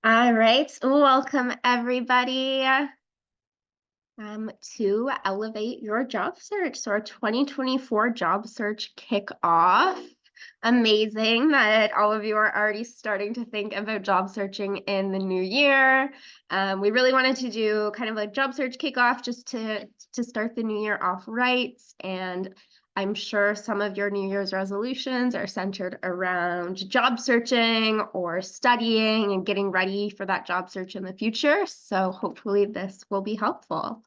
All right, welcome everybody to Elevate Your Job Search. So our 2024 job search kickoff. Amazing that all of you are already starting to think about job searching in the new year. We really wanted to do kind of like job search kickoff just to start the new year off right. And I'm sure some of your New Year's resolutions are centered around job searching or studying and getting ready for that job search in the future. So hopefully this will be helpful.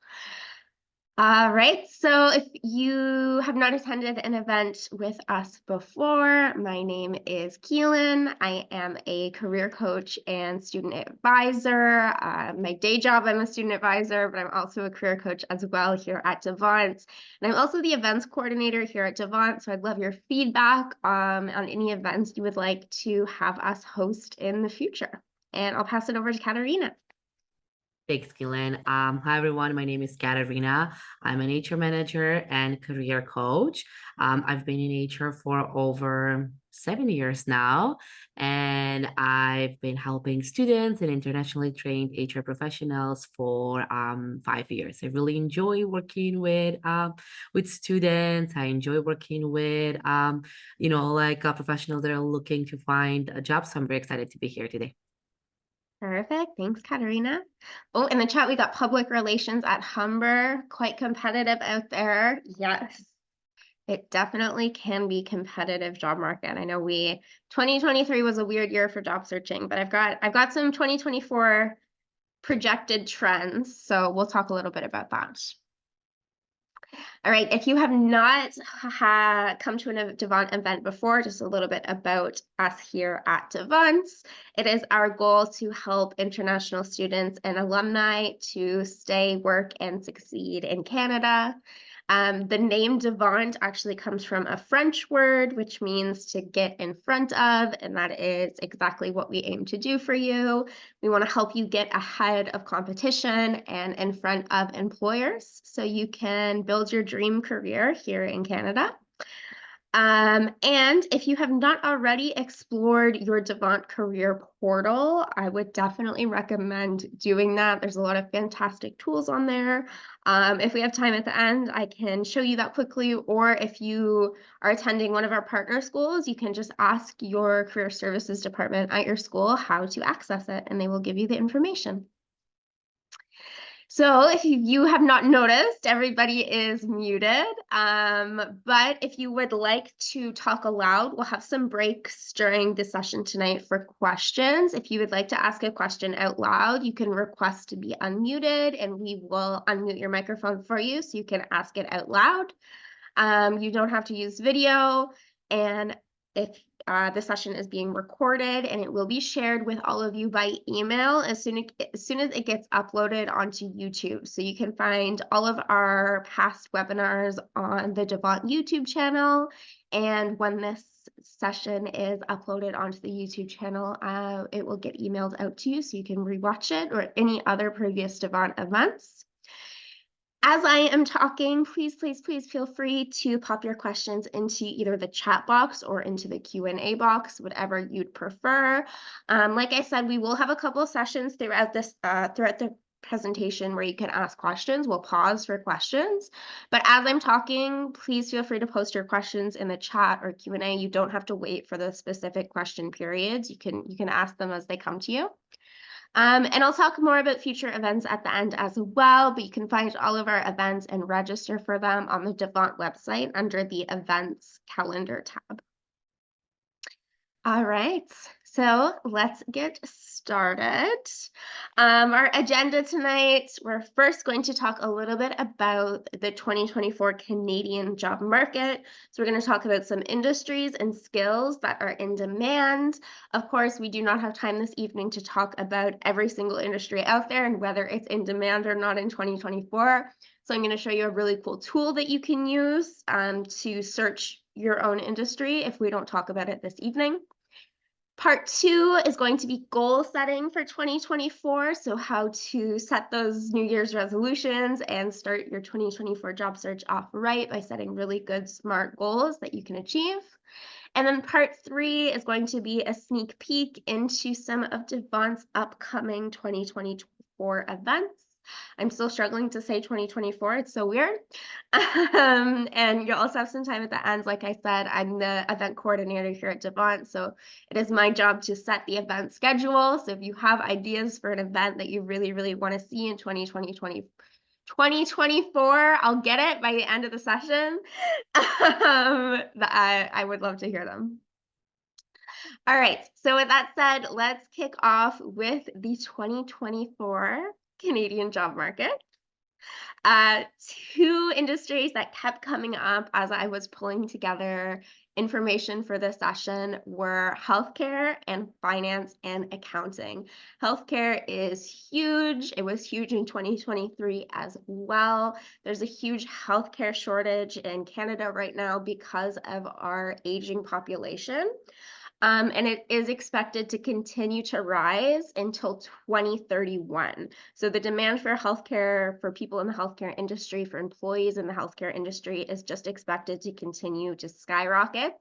All right, so if you have not attended an event with us before, my name is Keelan. I am a career coach and student advisor. My day job, I'm a student advisor, but I'm also a career coach as well here at Devant. And I'm also the events coordinator here at Devant, so I'd love your feedback on any events you would like to have us host in the future. And I'll pass it over to Katarina. Thanks, Gillian. Hi, everyone. My name is Katarina. I'm an HR manager and career coach. I've been in HR for over 7 years now, and I've been helping students and internationally trained HR professionals for 5 years. I really enjoy working with students. I enjoy working with professionals that are looking to find a job. So I'm very excited to be here today. Perfect. Thanks, Katarina. Oh, in the chat, we got public relations at Humber. Quite competitive out there. Yes, it definitely can be competitive job market. I know 2023 was a weird year for job searching, but I've got some 2024 projected trends. So we'll talk a little bit about that. All right, if you have not come to a Devant event before, just a little bit about us here at Devant. It is our goal to help international students and alumni to stay, work, and succeed in Canada. The name Devant actually comes from a French word, which means to get in front of, and that is exactly what we aim to do for you. We want to help you get ahead of competition and in front of employers so you can build your dream career here in Canada. And if you have not already explored your Devant career portal, I would definitely recommend doing that. There's a lot of fantastic tools on there. If we have time at the end, I can show you that quickly, or if you are attending one of our partner schools, you can just ask your career services department at your school how to access it, and they will give you the information. So if you have not noticed, everybody is muted. But if you would like to talk aloud, we'll have some breaks during the session tonight for questions. If you would like to ask a question out loud, you can request to be unmuted and we will unmute your microphone for you so you can ask it out loud. You don't have to use video. And if the session is being recorded and it will be shared with all of you by email as soon as it gets uploaded onto YouTube. So you can find all of our past webinars on the Devant YouTube channel. And when this session is uploaded onto the YouTube channel, it will get emailed out to you so you can rewatch it or any other previous Devant events. As I am talking, please feel free to pop your questions into either the chat box or into the Q&A box, whatever you'd prefer. Like I said, we will have a couple of sessions throughout the presentation where you can ask questions. We'll pause for questions. But as I'm talking, please feel free to post your questions in the chat or Q&A. You don't have to wait for the specific question periods. You can ask them as they come to you. And I'll talk more about future events at the end as well, but you can find all of our events and register for them on the Devant website under the events calendar tab. All right, so let's get started. Our agenda tonight, we're first going to talk a little bit about the 2024 Canadian job market. So we're going to talk about some industries and skills that are in demand. Of course, we do not have time this evening to talk about every single industry out there and whether it's in demand or not in 2024. So I'm going to show you a really cool tool that you can use to search your own industry if we don't talk about it this evening. Part 2 is going to be goal setting for 2024. So how to set those New Year's resolutions and start your 2024 job search off right by setting really good, smart goals that you can achieve. And then part 3 is going to be a sneak peek into some of Devant's upcoming 2024 events. I'm still struggling to say 2024, it's so weird. And you'll also have some time at the end. Like I said, I'm the event coordinator here at Devant, so it is my job to set the event schedule. So if you have ideas for an event that you really, really want to see in 2024, I'll get it by the end of the session. I would love to hear them. All right, so with that said, let's kick off with the 2024 Canadian job market. Uh, Two industries that kept coming up as I was pulling together information for this session were healthcare and finance and accounting. Healthcare is huge. It was huge in 2023 as well. There's a huge healthcare shortage in Canada right now because of our aging population. And it is expected to continue to rise until 2031. So the demand for healthcare, for people in the healthcare industry, for employees in the healthcare industry is just expected to continue to skyrocket.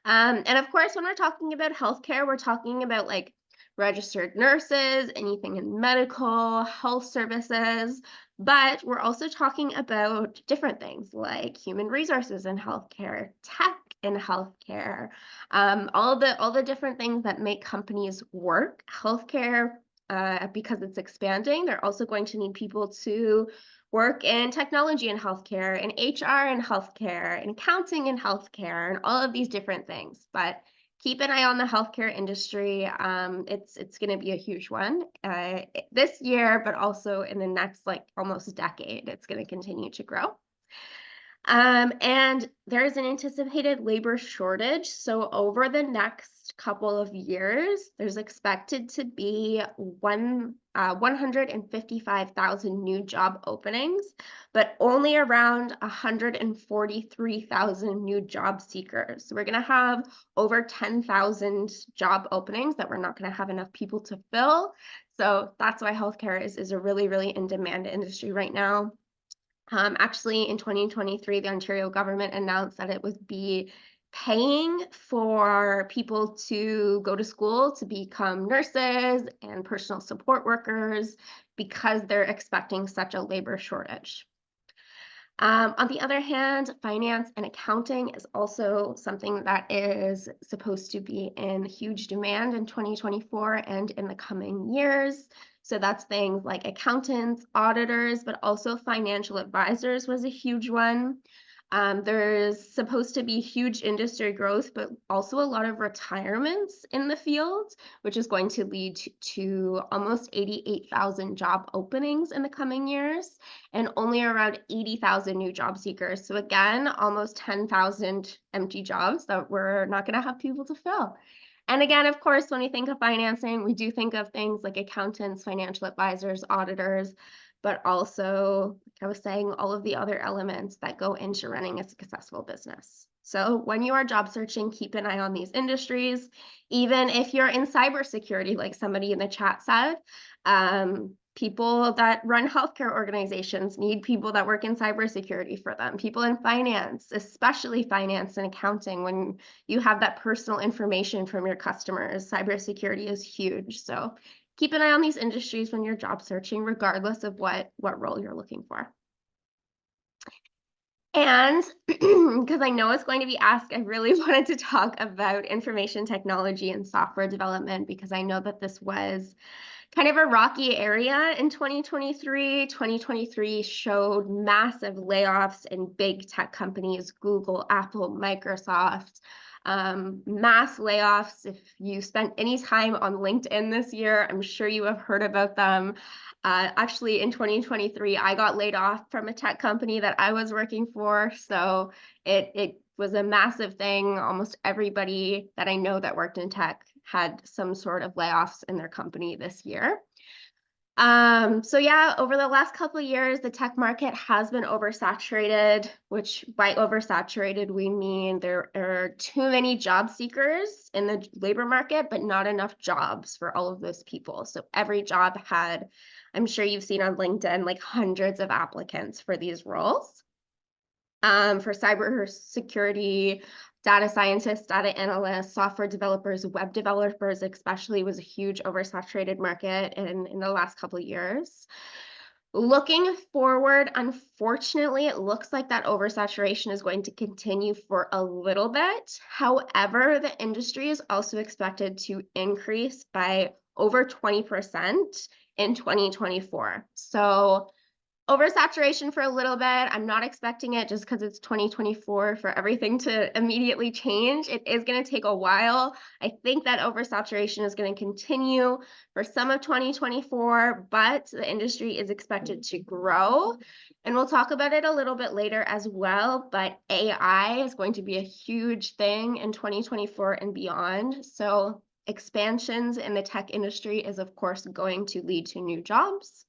And of course, when we're talking about healthcare, we're talking about like registered nurses, anything in medical, health services, but we're also talking about different things like human resources in healthcare, tech in healthcare, all the different things that make companies work. Healthcare, because it's expanding, they're also going to need people to work in technology in healthcare, in HR in healthcare, in accounting in healthcare, and all of these different things. But keep an eye on the healthcare industry. It's going to be a huge one this year, but also in the next like almost decade. It's going to continue to grow. And there is an anticipated labor shortage. So over the next couple of years, there's expected to be 155,000 new job openings, but only around 143,000 new job seekers. So we're going to have over 10,000 job openings that we're not going to have enough people to fill. So that's why healthcare is a really, really in-demand industry right now. Actually, in 2023, the Ontario government announced that it would be paying for people to go to school to become nurses and personal support workers because they're expecting such a labor shortage. On the other hand, finance and accounting is also something that is supposed to be in huge demand in 2024 and in the coming years. So that's things like accountants, auditors, but also financial advisors was a huge one. There's supposed to be huge industry growth, but also a lot of retirements in the field, which is going to lead to almost 88,000 job openings in the coming years and only around 80,000 new job seekers. So again, almost 10,000 empty jobs that we're not going to have people to fill. And again, of course, when we think of financing, we do think of things like accountants, financial advisors, auditors, but also, like I was saying, all of the other elements that go into running a successful business. So when you are job searching, keep an eye on these industries. Even if you're in cybersecurity, like somebody in the chat said, people that run healthcare organizations need people that work in cybersecurity for them. People in finance, especially finance and accounting, when you have that personal information from your customers, cybersecurity is huge. So keep an eye on these industries when you're job searching, regardless of what role you're looking for. And because I know it's going to be asked, I really wanted to talk about information technology and software development because I know that this was kind of a rocky area in 2023. 2023 showed massive layoffs in big tech companies, Google, Apple, Microsoft, mass layoffs. If you spent any time on LinkedIn this year, I'm sure you have heard about them. Actually, in 2023, I got laid off from a tech company that I was working for. So it was a massive thing. Almost everybody that I know that worked in tech had some sort of layoffs in their company this year. So yeah, over the last couple of years, the tech market has been oversaturated, which by oversaturated, we mean there are too many job seekers in the labor market, but not enough jobs for all of those people. So every job had, I'm sure you've seen on LinkedIn, like hundreds of applicants for these roles. For cybersecurity, Data scientists, data analysts, software developers, web developers especially was a huge oversaturated market in the last couple of years. Looking forward, unfortunately, it looks like that oversaturation is going to continue for a little bit. However, the industry is also expected to increase by over 20% in 2024. So oversaturation for a little bit. I'm not expecting it just because it's 2024 for everything to immediately change. It is going to take a while. I think that oversaturation is going to continue for some of 2024, but the industry is expected to grow. And we'll talk about it a little bit later as well, but AI is going to be a huge thing in 2024 and beyond. So expansions in the tech industry is, of course, going to lead to new jobs.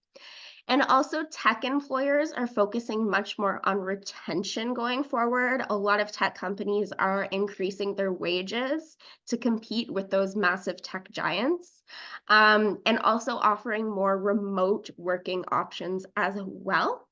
And also tech employers are focusing much more on retention going forward. A lot of tech companies are increasing their wages to compete with those massive tech giants, and also offering more remote working options as well.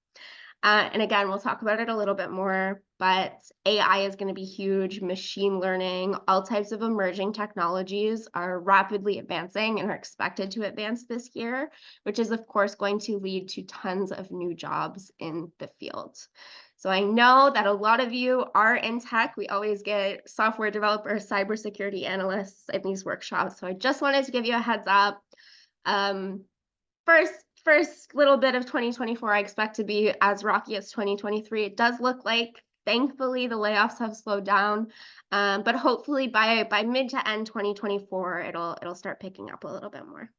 And again, we'll talk about it a little bit more, but AI is going to be huge. Machine learning, all types of emerging technologies are rapidly advancing and are expected to advance this year, which is, of course, going to lead to tons of new jobs in the field. So I know that a lot of you are in tech. We always get software developers, cybersecurity analysts in these workshops. So I just wanted to give you a heads up. First little bit of 2024, I expect to be as rocky as 2023. It does look like, thankfully, the layoffs have slowed down, but hopefully by mid to end 2024, it'll start picking up a little bit more.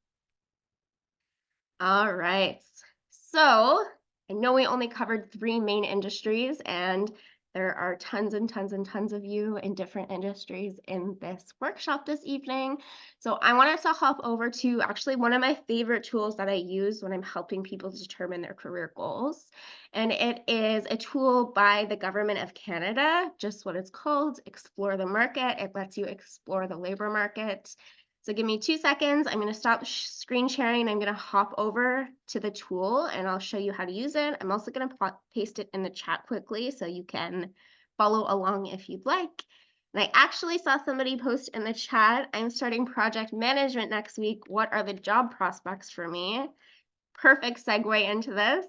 All right, so I know we only covered 3 main industries, and there are tons and tons and tons of you in different industries in this workshop this evening. So I wanted to hop over to actually one of my favorite tools that I use when I'm helping people determine their career goals. And it is a tool by the Government of Canada, just what it's called, Explore the Market. It lets you explore the labor market. So give me 2 seconds. I'm going to stop screen sharing. I'm going to hop over to the tool and I'll show you how to use it. I'm also going to paste it in the chat quickly so you can follow along if you'd like. And I actually saw somebody post in the chat, I'm starting project management next week. What are the job prospects for me? Perfect segue into this.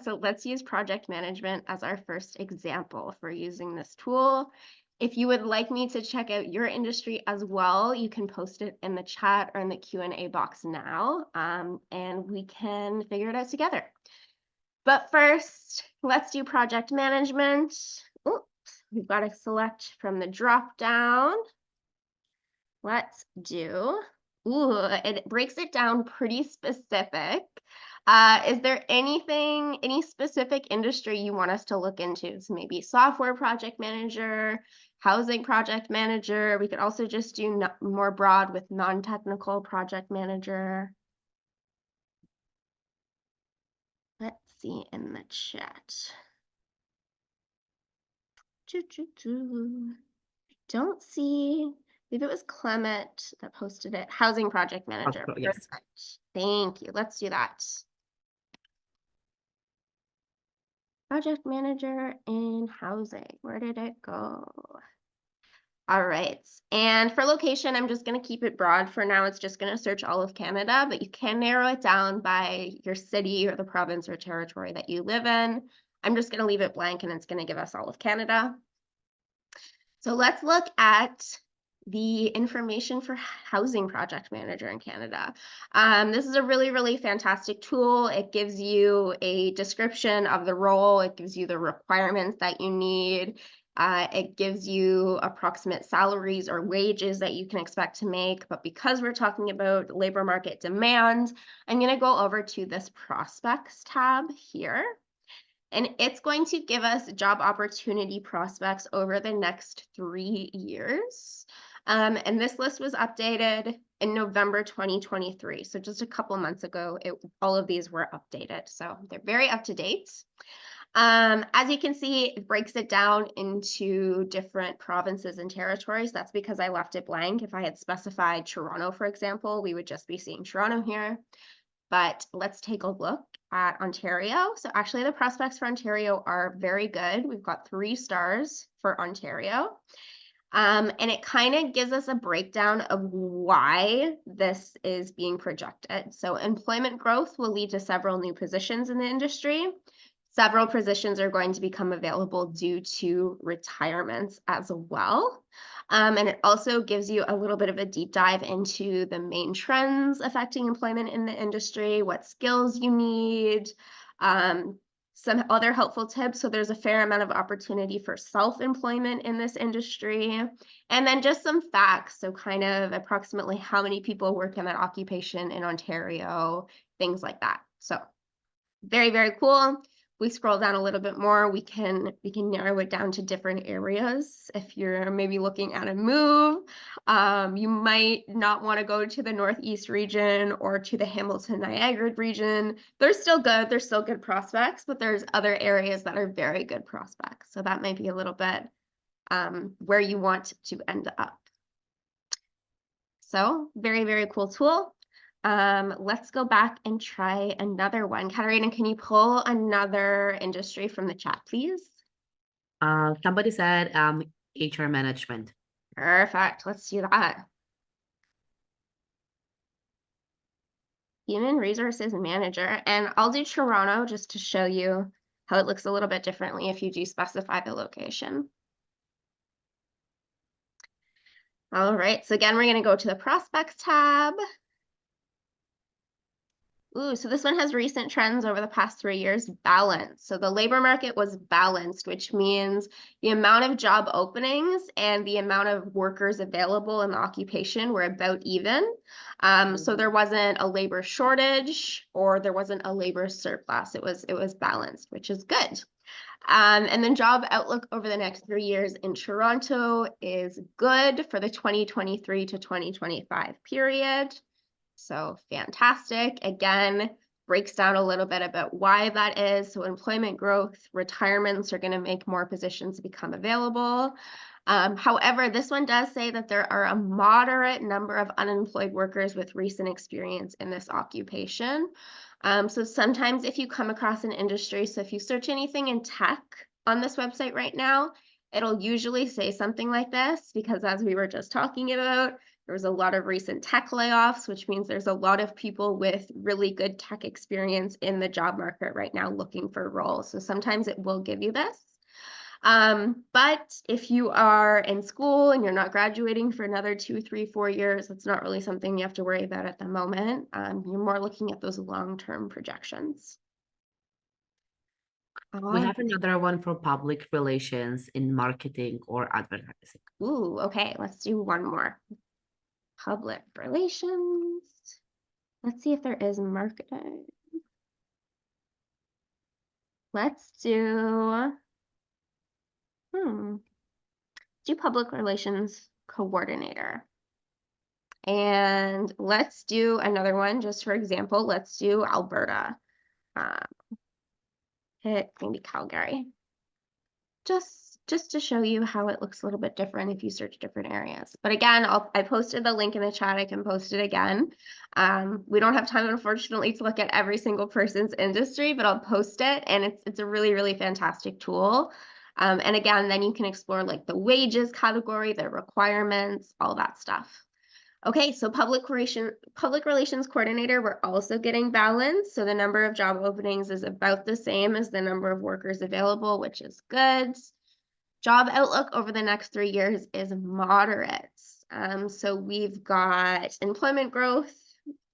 So let's use project management as our first example for using this tool. If you would like me to check out your industry as well, you can post it in the chat or in the Q&A box now, and we can figure it out together. But first, let's do project management. Oops, we've got to select from the drop down. Let's do, it breaks it down pretty specific. Is there any specific industry you want us to look into? So maybe software project manager, housing project manager. We could also just do more broad with non-technical project manager. Let's see in the chat. Don't see. I believe it was Clement that posted it. Housing project manager. Oh, yes. Perfect. Thank you. Let's do that. Project manager in housing. Where did it go? All right. And for location, I'm just going to keep it broad for now. It's just going to search all of Canada, but you can narrow it down by your city or the province or territory that you live in. I'm just going to leave it blank and it's going to give us all of Canada. So let's look at the information for housing project manager in Canada. This is a really, really fantastic tool. It gives you a description of the role. It gives you the requirements that you need. It gives you approximate salaries or wages that you can expect to make. But because we're talking about labor market demand, I'm going to go over to this prospects tab here. And it's going to give us job opportunity prospects over the next 3 years. And this list was updated in November 2023. So just a couple months ago, all of these were updated. So they're very up to date. As you can see, it breaks it down into different provinces and territories. That's because I left it blank. If I had specified Toronto, for example, we would just be seeing Toronto here. But let's take a look at Ontario. So actually the prospects for Ontario are very good. We've got 3 stars for Ontario. And it kind of gives us a breakdown of why this is being projected. So employment growth will lead to several new positions in the industry. Several positions are going to become available due to retirements as well. And it also gives you a little bit of a deep dive into the main trends affecting employment in the industry, what skills you need, some other helpful tips. So there's a fair amount of opportunity for self-employment in this industry. And then just some facts. So kind of approximately how many people work in that occupation in Ontario, things like that. So very, very cool. We scroll down a little bit more, we can narrow it down to different areas. If you're maybe looking at a move, you might not want to go to the Northeast region or to the Hamilton Niagara region. They're still good prospects, but there's other areas that are very good prospects. So that might be a little bit where you want to end up. So very, very cool tool. Let's go back and try another one. Katarina, can you pull another industry from the chat, please? Somebody said HR management. Perfect. Let's do that. Human resources manager. And I'll do Toronto just to show you how it looks a little bit differently if you do specify the location. All right. So again, we're going to go to the prospects tab. Ooh, so this one has recent trends over the past 3 years, balanced. So the labor market was balanced, which means the amount of job openings and the amount of workers available in the occupation were about even. So there wasn't a labor shortage or there wasn't a labor surplus. It was balanced, which is good. And then job outlook over the next 3 years in Toronto is good for the 2023 to 2025 period. So fantastic. Again, breaks down a little bit about why that is. So employment growth, retirements are going to make more positions become available. However, this one does say that there are a moderate number of unemployed workers with recent experience in this occupation. So sometimes if you come across an industry, so if you search anything in tech on this website right now, it'll usually say something like this, because as we were just talking about, there was a lot of recent tech layoffs, which means there's a lot of people with really good tech experience in the job market right now looking for roles. So sometimes it will give you this. But if you are in school and you're not graduating for another 2, 3, 4 years, that's not really something you have to worry about at the moment. You're more looking at those long-term projections. We have another one for public relations in marketing or advertising. Ooh, okay, let's do one more. Public relations. Let's see if there is marketing. Let's do public relations coordinator. And let's do another one, just for example, let's do Alberta. Hit maybe Calgary. Just to show you how it looks a little bit different if you search different areas. But again, I posted the link in the chat. I can post it again. We don't have time, unfortunately, to look at every single person's industry, but I'll post it, and it's a really, really fantastic tool. And again, then you can explore like the wages category, the requirements, all that stuff. Okay, so public relations coordinator, we're also getting balanced. So the number of job openings is about the same as the number of workers available, which is good. Job outlook over the next 3 years is moderate. So we've got employment growth.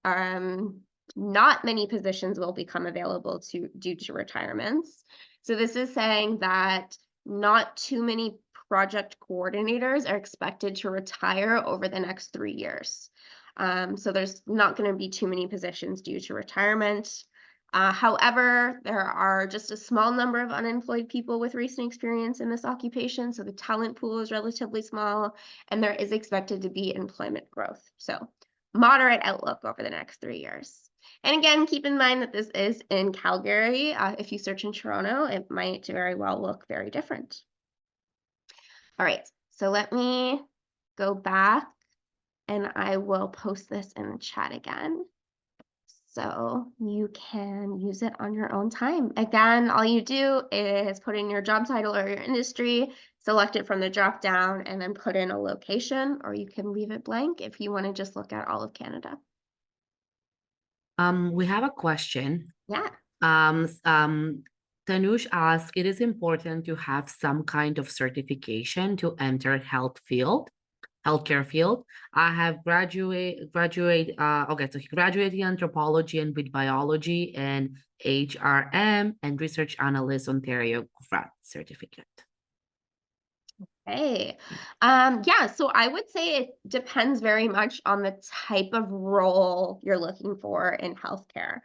Not many positions will become available due to retirements. So this is saying that not too many project coordinators are expected to retire over the next 3 years. So there's not going to be too many positions due to retirement. However, there are just a small number of unemployed people with recent experience in this occupation, so the talent pool is relatively small, and there is expected to be employment growth. So moderate outlook over the next 3 years. And again, keep in mind that this is in Calgary. If you search in Toronto, it might very well look very different. All right, so let me go back and I will post this in the chat again, so you can use it on your own time. Again, all you do is put in your job title or your industry, select it from the drop down, and then put in a location, or you can leave it blank if you want to just look at all of Canada. We have a question. Yeah. Tanush asks, it is important to have some kind of certification to enter healthcare field. I have so he graduated in anthropology and with biology and HRM and research analyst Ontario grad certificate. Hey, yeah, so I would say it depends very much on the type of role you're looking for in healthcare.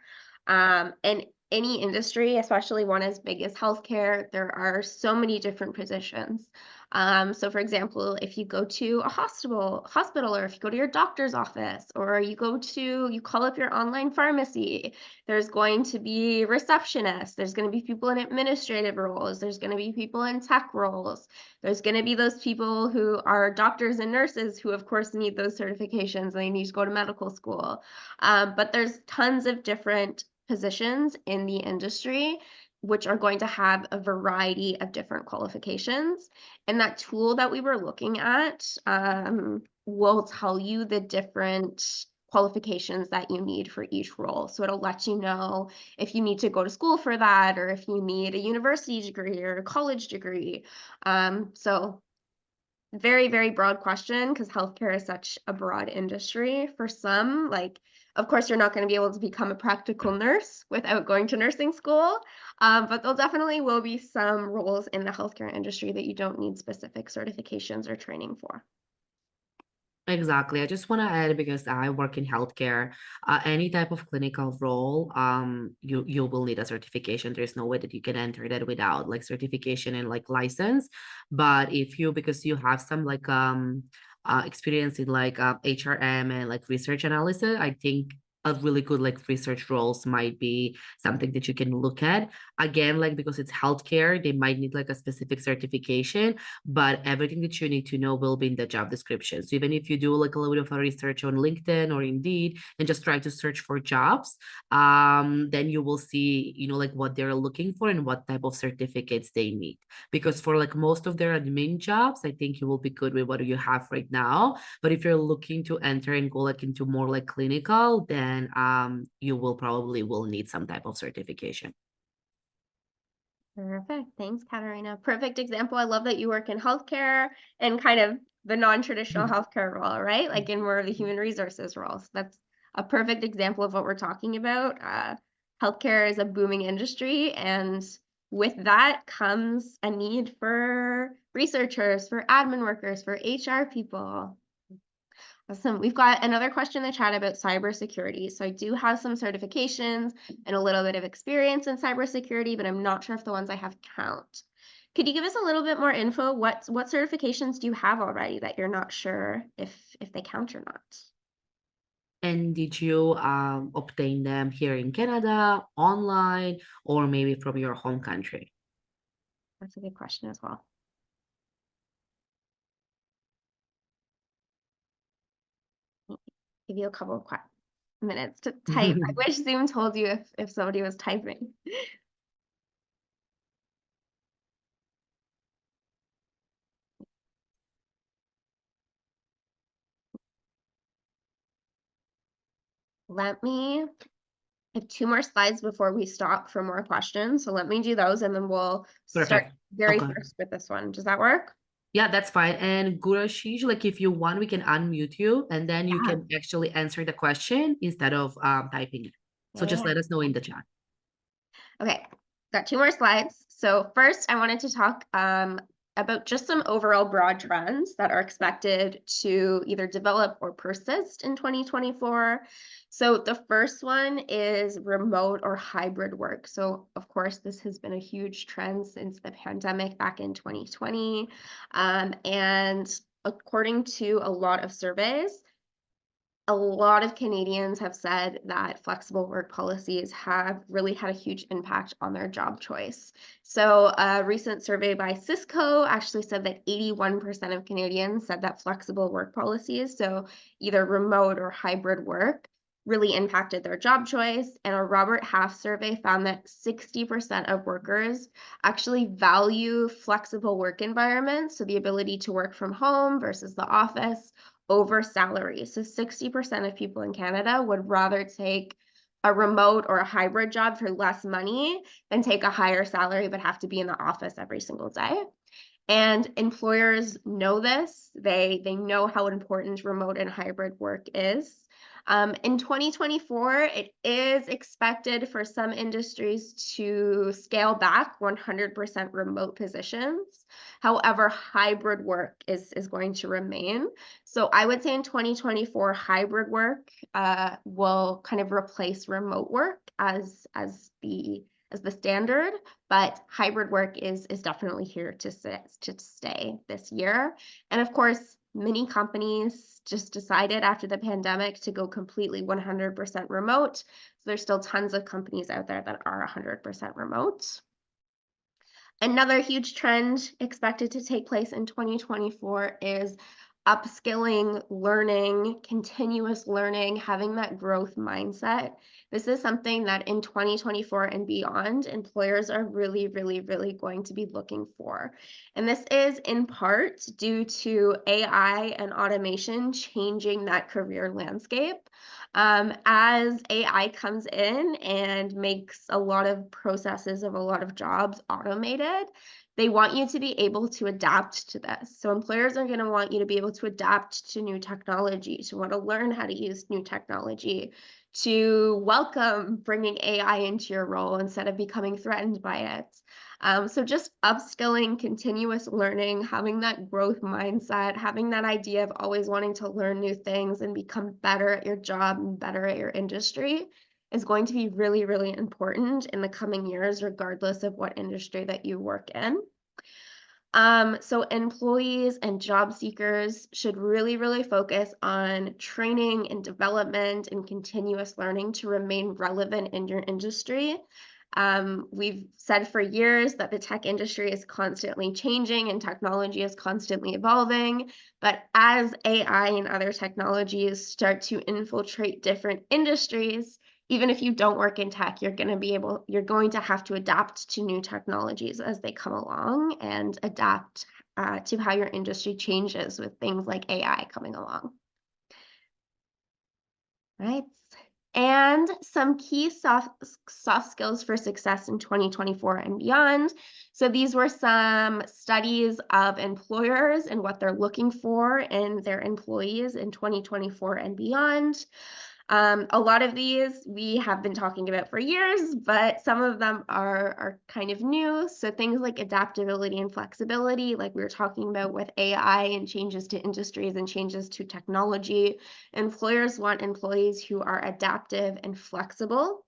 In any industry, especially one as big as healthcare, there are so many different positions. So for example, if you go to a hospital, or if you go to your doctor's office, or you call up your online pharmacy, there's going to be receptionists, there's going to be people in administrative roles, there's going to be people in tech roles. There's going to be those people who are doctors and nurses who, of course, need those certifications and they need to go to medical school. But there's tons of different positions in the industry which are going to have a variety of different qualifications. And that tool that we were looking at will tell you the different qualifications that you need for each role. So it'll let you know if you need to go to school for that, or if you need a university degree or a college degree. So very, very broad question, because healthcare is such a broad industry. For some, like, of course, you're not going to be able to become a practical nurse without going to nursing school, but there definitely will be some roles in the healthcare industry that you don't need specific certifications or training for. Exactly. I just want to add, because I work in healthcare, any type of clinical role, you will need a certification. There's no way that you can enter that without like certification and like license. But because you have some like experience in like HRM and like research analysis, I think a really good like research roles might be something that you can look at. Again, like because it's healthcare, they might need like a specific certification, but everything that you need to know will be in the job description. So even if you do like a little bit of a research on LinkedIn or Indeed and just try to search for jobs, then you will see, like what they're looking for and what type of certificates they need. Because for like most of their admin jobs, I think you will be good with what you have right now. But if you're looking to enter and go like into more like clinical, then you will need some type of certification. Perfect. Thanks, Katarina. Perfect example. I love that you work in healthcare and kind of the non-traditional healthcare role, right? Like in more of the human resources roles. That's a perfect example of what we're talking about. Healthcare is a booming industry, and with that comes a need for researchers, for admin workers, for HR people. Awesome. We've got another question in the chat about cybersecurity. So I do have some certifications and a little bit of experience in cybersecurity, but I'm not sure if the ones I have count. Could you give us a little bit more info? What certifications do you have already that you're not sure if they count or not? And did you obtain them here in Canada, online, or maybe from your home country? That's a good question as well. Give you a couple of minutes to type. I wish Zoom told you if somebody was typing. Let me have two more slides before we stop for more questions. So let me do those, and then we'll start Perfect. very Okay. first with this one. Does that work? Yeah, that's fine. And Gurashish, like if you want, we can unmute you and then you Yeah. can actually answer the question instead of typing it. So just Yeah. let us know in the chat. Okay, got two more slides. So first, I wanted to talk about just some overall broad trends that are expected to either develop or persist in 2024. So the first one is remote or hybrid work. So of course, this has been a huge trend since the pandemic back in 2020. And according to a lot of surveys, a lot of Canadians have said that flexible work policies have really had a huge impact on their job choice. So a recent survey by Cisco actually said that 81% of Canadians said that flexible work policies, so either remote or hybrid work, really impacted their job choice. And a Robert Half survey found that 60% of workers actually value flexible work environments, so the ability to work from home versus the office, over salary. So 60% of people in Canada would rather take a remote or a hybrid job for less money than take a higher salary but have to be in the office every single day. And employers know this. They know how important remote and hybrid work is. In 2024, it is expected for some industries to scale back 100% remote positions. However, hybrid work is going to remain. So I would say in 2024, hybrid work will kind of replace remote work as the standard, but hybrid work is definitely here to stay this year. And of course, many companies just decided after the pandemic to go completely 100% remote. So there's still tons of companies out there that are 100% remote. Another huge trend expected to take place in 2024 is upskilling, learning, continuous learning, having that growth mindset. This is something that in 2024 and beyond, employers are really, really, really going to be looking for. And this is in part due to AI and automation changing that career landscape. As AI comes in and makes a lot of processes of a lot of jobs automated, they want you to be able to adapt to this. So employers are going to want you to be able to adapt to new technology, to want to learn how to use new technology, to welcome bringing AI into your role instead of becoming threatened by it. So just upskilling, continuous learning, having that growth mindset, having that idea of always wanting to learn new things and become better at your job and better at your industry is going to be really, really important in the coming years, regardless of what industry that you work in. So employees and job seekers should really, really focus on training and development and continuous learning to remain relevant in your industry. We've said for years that the tech industry is constantly changing and technology is constantly evolving. But as AI and other technologies start to infiltrate different industries, even if you don't work in tech, you're going to have to adapt to new technologies as they come along and adapt to how your industry changes with things like AI coming along. Right. And some key soft skills for success in 2024 and beyond. So these were some studies of employers and what they're looking for in their employees in 2024 and beyond. A lot of these we have been talking about for years, but some of them are kind of new. So things like adaptability and flexibility, like we were talking about with AI and changes to industries and changes to technology. Employers want employees who are adaptive and flexible.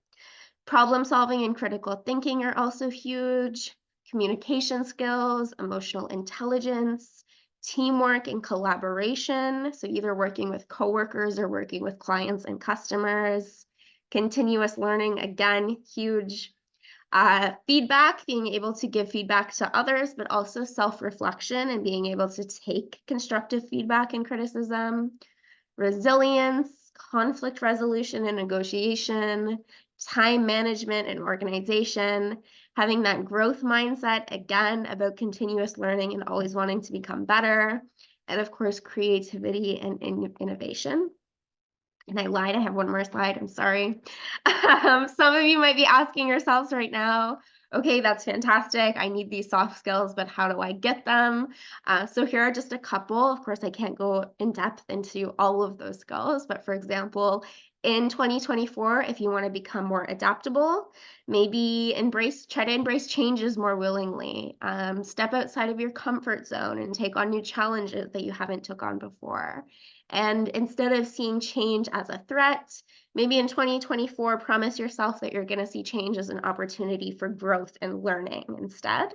Problem solving and critical thinking are also huge. Communication skills, emotional intelligence, teamwork and collaboration. So either working with coworkers or working with clients and customers. Continuous learning, again, huge. Feedback, being able to give feedback to others, but also self-reflection and being able to take constructive feedback and criticism. Resilience, conflict resolution and negotiation, time management and organization, having that growth mindset, again, about continuous learning and always wanting to become better, and of course, creativity and innovation. And I lied, I have one more slide, I'm sorry. Some of you might be asking yourselves right now, okay, that's fantastic. I need these soft skills, but how do I get them? So here are just a couple. Of course, I can't go in depth into all of those skills, but for example, in 2024, if you want to become more adaptable, maybe try to embrace changes more willingly. Step outside of your comfort zone and take on new challenges that you haven't took on before. And instead of seeing change as a threat, maybe in 2024, promise yourself that you're going to see change as an opportunity for growth and learning instead.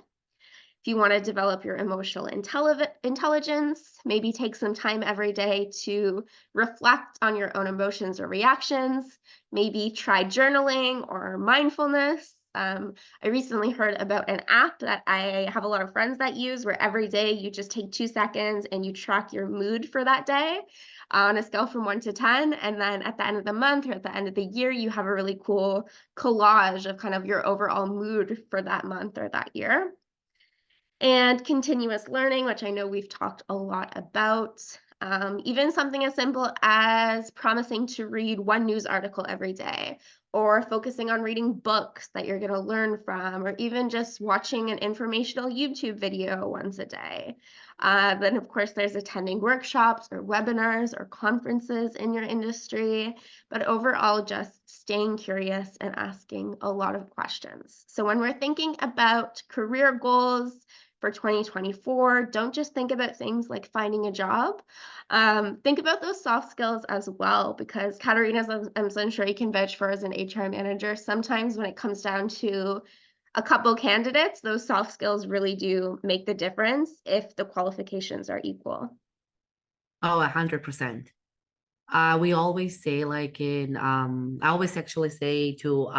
If you want to develop your emotional intelligence, maybe take some time every day to reflect on your own emotions or reactions. Maybe try journaling or mindfulness. I recently heard about an app that I have a lot of friends that use where every day you just take 2 seconds and you track your mood for that day. on a scale from 1 to 10. And then at the end of the month or at the end of the year, you have a really cool collage of kind of your overall mood for that month or that year. And continuous learning, which I know we've talked a lot about. Even something as simple as promising to read one news article every day, or focusing on reading books that you're going to learn from, or even just watching an informational YouTube video once a day. Then, of course, there's attending workshops or webinars or conferences in your industry, but overall, just staying curious and asking a lot of questions. So when we're thinking about career goals for 2024, don't just think about things like finding a job. Think about those soft skills as well, because Katarina, as I'm sure you can vouch for as an HR manager, sometimes when it comes down to a couple candidates, those soft skills really do make the difference if the qualifications are equal. Oh, 100%. We always say I always actually say to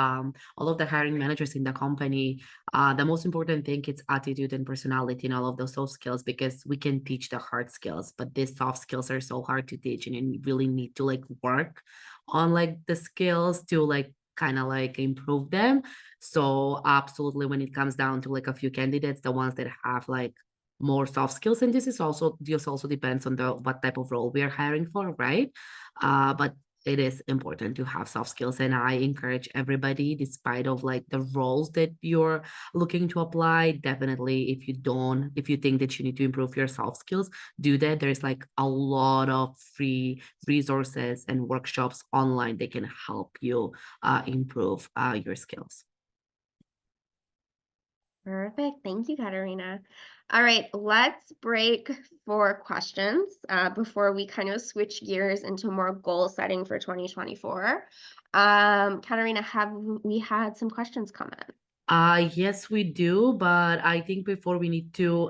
all of the hiring managers in the company, the most important thing is attitude and personality and all of those soft skills, because we can teach the hard skills, but these soft skills are so hard to teach, and you really need to work on the skills to kind of improve them. So absolutely, when it comes down to a few candidates, the ones that have more soft skills, and this also depends on the what type of role we are hiring for, right? But it is important to have soft skills, and I encourage everybody, despite of the roles that you're looking to apply, definitely, if you think that you need to improve your soft skills, do that. There's a lot of free resources and workshops online that can help you improve your skills. Perfect. Thank you, Katarina. All right, let's break for questions before we kind of switch gears into more goal setting for 2024. Katarina, have we had some questions come in? Yes, we do, but I think before we need to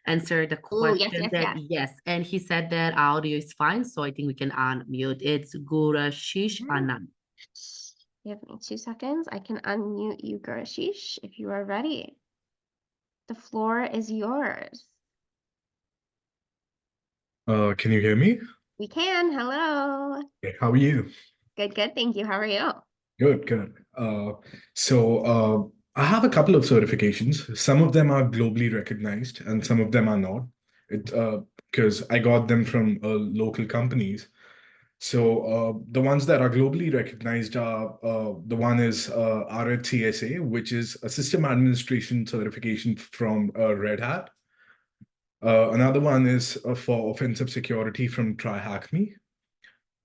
answer the Oh, yes, question yes, that yes. yes, and he said that audio is fine, so I think we can unmute. It's Gurashish Yeah. Anand. Give me 2 seconds. I can unmute you, Gurashish, if you are ready. The floor is yours. Can you hear me? We can. Hello. Okay, how are you? Good, good. Thank you. How are you? Good, good. I have a couple of certifications. Some of them are globally recognized, and some of them are not. It because I got them from local companies. The ones that are globally recognized are the one is RHCSA, which is a system administration certification from Red Hat. Another one is for offensive security from TryHackMe.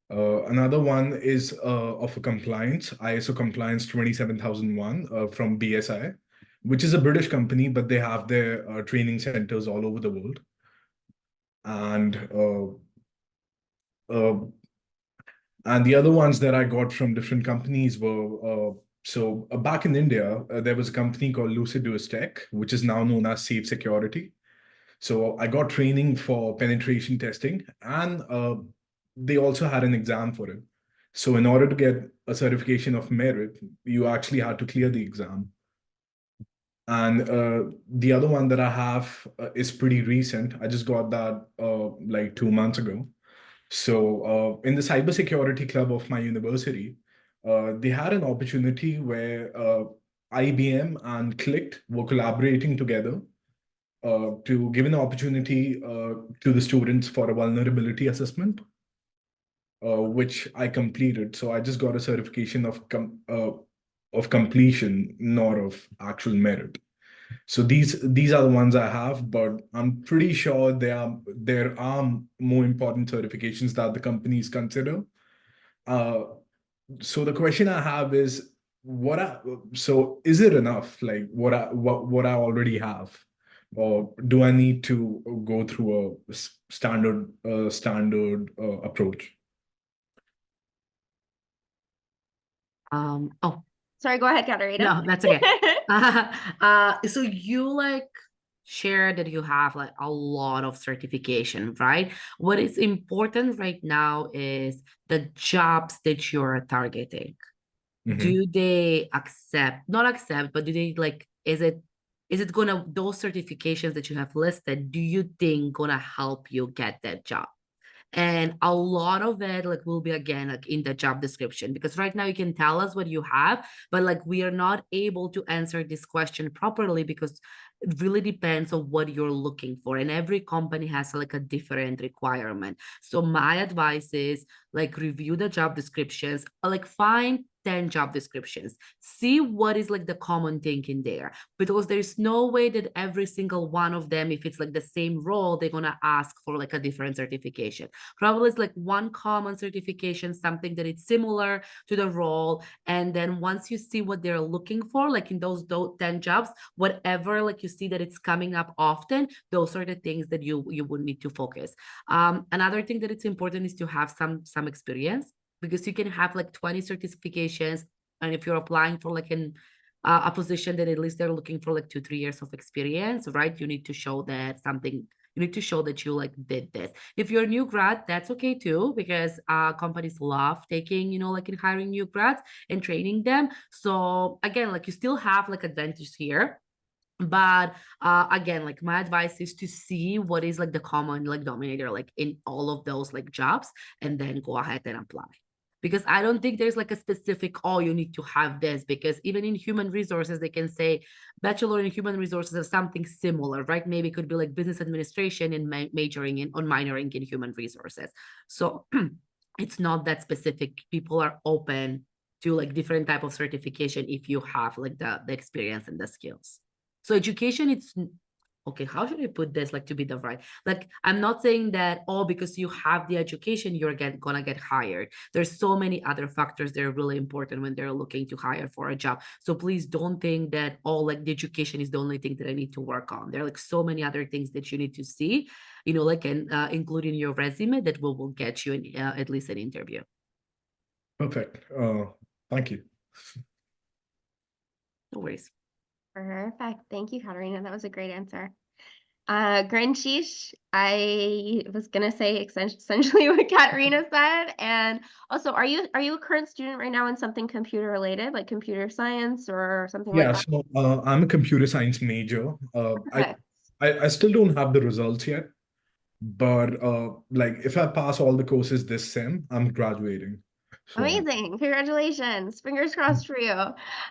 Another one is of a compliance, ISO compliance 27001 from BSI, which is a British company, but they have their training centers all over the world. And the other ones that I got from different companies were back in India, there was a company called Lucidus Tech, which is now known as Safe Security. So I got training for penetration testing, and they also had an exam for it. So in order to get a certification of merit, you actually had to clear the exam. And the other one that I have is pretty recent. I just got that like 2 months ago. So in the cybersecurity club of my university, they had an opportunity where IBM and Clicked were collaborating together to give an opportunity to the students for a vulnerability assessment, which I completed. So I just got a certification of completion, not of actual merit. So these are the ones I have, but I'm pretty sure there are more important certifications that the companies consider. Uh, so the question I have is, so is it enough? Like what I already have, or do I need to go through a standard approach? Oh, Sorry, go ahead, Katarina. no, that's okay. So you share that you have a lot of certification, right? What is important right now is the jobs that you're targeting. Do they not accept, but do they is it gonna, those certifications that you have listed, do you think gonna help you get that job? And a lot of it like will be again like in the job description, because right now you can tell us what you have, but like we are not able to answer this question properly because it really depends on what you're looking for, and every company has like a different requirement. So my advice is like review the job descriptions, like find 10 job descriptions, see what is like the common thing in there, because there's no way that every single one of them, if it's like the same role, they're gonna ask for like a different certification. Probably it's like one common certification, something that is similar to the role. And then once you see what they're looking for, like in those 10 jobs, whatever like you see that it's coming up often, those are the things that you would need to focus. Another thing that it's important is to have some experience, because you can have like 20 certifications, and if you're applying for like a position that at least they're looking for like 2-3 years of experience, right? You need to show that something. You need to show that you like did this. If you're a new grad, that's okay too, because companies love taking, like in hiring new grads and training them. So again, like you still have like advantage here. But again, like my advice is to see what is like the common like denominator like in all of those like jobs, and then go ahead and apply. Because I don't think there's like a specific, oh, you need to have this, because even in human resources, they can say bachelor in human resources or something similar, right? Maybe it could be like business administration and majoring in, or minoring in human resources. So it's not that specific. People are open to like different type of certification if you have like the experience and the skills. So education, it's okay. How should I put this like to be the right? Like, I'm not saying that, oh, because you have the education, you're gonna get hired. There's so many other factors that are really important when they're looking to hire for a job. So please don't think that, oh, like the education is the only thing that I need to work on. There are like so many other things that you need to see, like and include in your resume that will get you at least an interview. Perfect. Thank you. No worries. Perfect. Thank you, Katerina. That was a great answer. Grinshish, I was gonna say essentially what Katerina said. And also, are you a current student right now in something computer related, like computer science or something like Yeah, that? so I'm a computer science major. Okay. I still don't have the results yet, but like if I pass all the courses this sem, I'm graduating. So Amazing. Congratulations. Fingers crossed for you.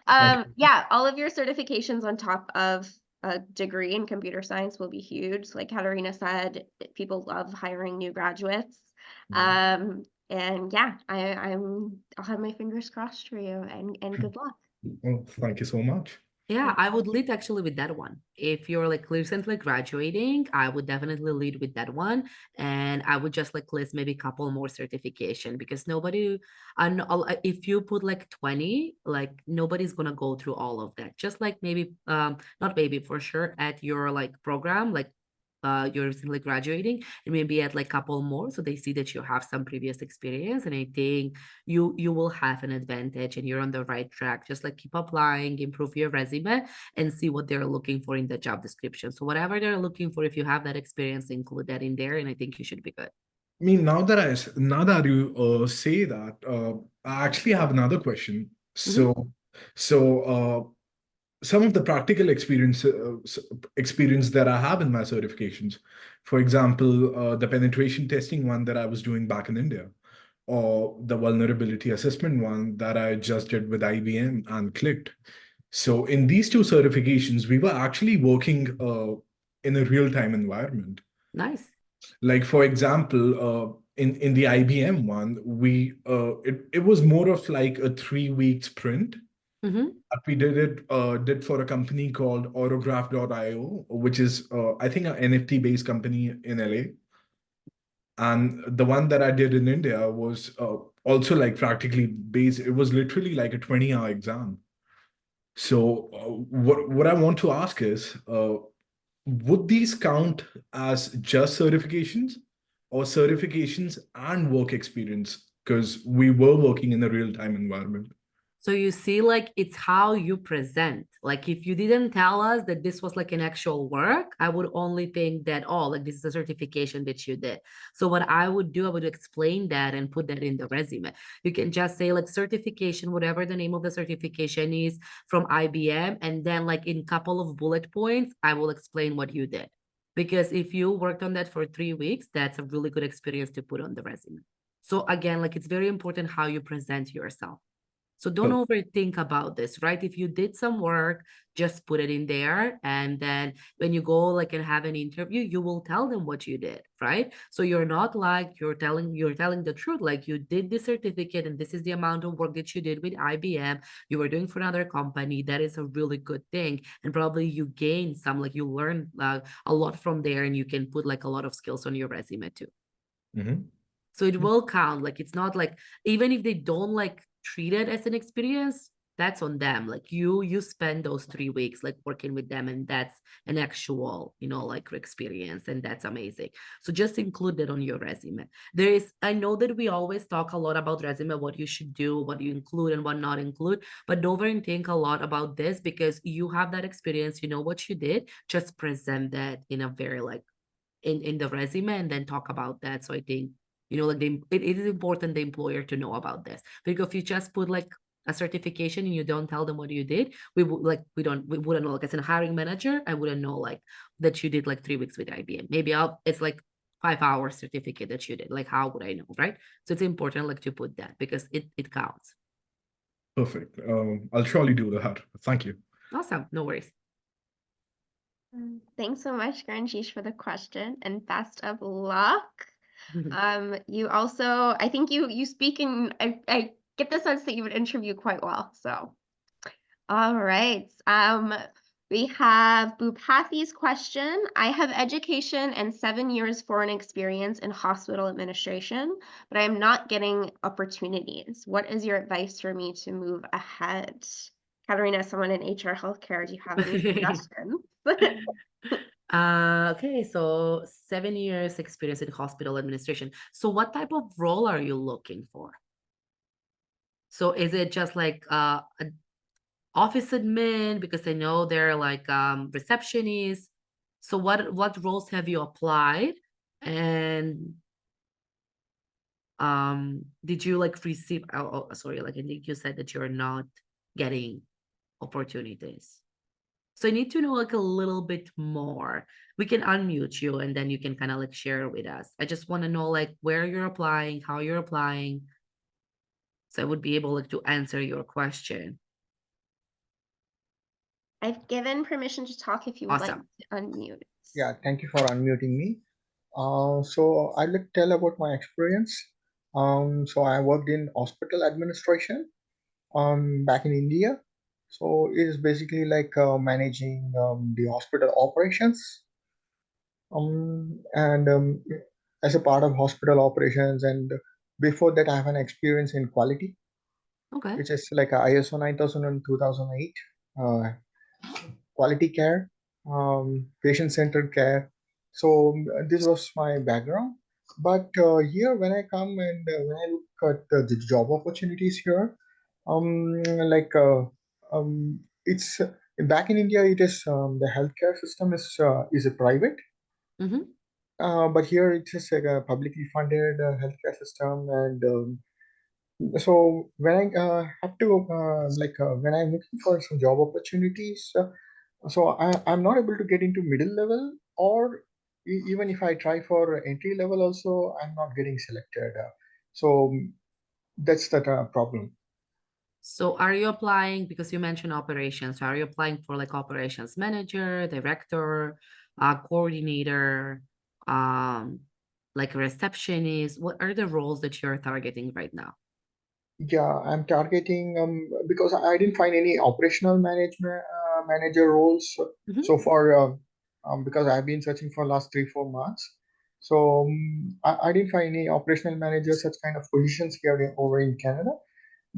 thank you. Yeah, all of your certifications on top of a degree in computer science will be huge. Like Katerina said, people love hiring new graduates. And yeah, I'll have my fingers crossed for you and good luck. Well, thank you so much. Yeah, I would lead actually with that one. If you're like recently graduating, I would definitely lead with that one. And I would just like list maybe a couple more certification, because nobody, if you put like 20, like nobody's gonna go through all of that. Just like maybe, not maybe, for sure at your like program, like you're recently graduating, and maybe add like a couple more so they see that you have some previous experience. And I think you will have an advantage and you're on the right track. Just like keep applying, improve your resume, and see what they're looking for in the job description. So whatever they're looking for, if you have that experience, include that in there, and I think you should be good. I mean, now that you say that, I actually have another question. Mhm. So some of the practical experience that I have in my certifications, for example, the penetration testing one that I was doing back in India, or the vulnerability assessment one that I just did with IBM and clicked. So in these two certifications, we were actually working in a real-time environment. Nice. Like for example, in the IBM one, it was more of like a 3 week sprint. Mhm. We did for a company called Autograph.io, which is I think an NFT based company in LA. And the one that I did in India was also like practically based. It was literally like a 20-hour exam. So what I want to ask is, would these count as just certifications or certifications and work experience? Because we were working in a real-time environment. So you see, like it's how you present. Like if you didn't tell us that this was like an actual work, I would only think that, oh, like this is a certification that you did. So what I would do, I would explain that and put that in the resume. You can just say like certification, whatever the name of the certification is from IBM, and then like in couple of bullet points, I will explain what you did. Because if you worked on that for 3 weeks, that's a really good experience to put on the resume. So again, like it's very important how you present yourself. So don't Oh, overthink about this, right? If you did some work, just put it in there. And then when you go like and have an interview, you will tell them what you did, right? So you're not like you're telling the truth, like you did the certificate and this is the amount of work that you did with IBM, you were doing for another company. That is a really good thing. And probably you gain some, like you learn a lot from there, and you can put like a lot of skills on your resume too. mhm. So it will count. Like it's not like, even if they don't like treat it as an experience, that's on them. Like you spend those 3 weeks like working with them, and that's an actual, like experience, and that's amazing. So just include that on your resume. I know that we always talk a lot about resume, what you should do, what you include and what not include, but don't overthink a lot about this, because you have that experience, you know what you did. Just present that in a very like in the resume, and then talk about that. So I think, like it is important the employer to know about this, because if you just put like a certification and you don't tell them what you did, we wouldn't know. Like as a hiring manager, I wouldn't know like that you did like 3 weeks with IBM. Maybe it's like 5 hour certificate that you did. Like how would I know, right? So it's important like to put that, because it counts. Perfect. I'll surely do that. Thank you. Awesome, no worries. Thanks so much, Granjeesh, for the question, and best of luck. You also, I think you speak in, I get the sense that you would interview quite well. So, all right. We have Bhupathi's question. I have education and 7 years foreign experience in hospital administration, but I am not getting opportunities. What is your advice for me to move ahead? Katerina, someone in HR healthcare, do you have any suggestions? Okay, so 7 years experience in hospital administration. So what type of role are you looking for? So is it just like an office admin? Because I know they're like receptionists. So what roles have you applied? And did you like receive, sorry, like I think you said that you're not getting opportunities. So I need to know like a little bit more. We can unmute you and then you can kind of like share with us. I just want to know like where you're applying, how you're applying. So I would be able like to answer your question. I've given permission to talk if you would like Awesome. to unmute. Yeah, thank you for unmuting me. So I'd like to tell about my experience. So I worked in hospital administration back in India. So it is basically like managing the hospital operations. And as a part of hospital operations, and before that, I have an experience in quality, Okay. which is like a ISO 9000 and 2008 quality care, patient-centered care. So this was my background. But here, when I come and when I look at the job opportunities here, like it's back in India, it is the healthcare system is a private, Mm-hmm. but here it is like a publicly funded healthcare system, and so when I have to when I'm looking for some job opportunities, so I'm not able to get into middle level, or even if I try for entry level also, I'm not getting selected. So that's the problem. So are you applying, because you mentioned operations, so are you applying for like operations manager, director, coordinator, like a receptionist? What are the roles that you're targeting right now? Yeah, I'm targeting because I didn't find any operational management manager roles Mm-hmm. so far, because I've been searching for last 3-4 months. So I didn't find any operational manager such kind of positions here over in Canada.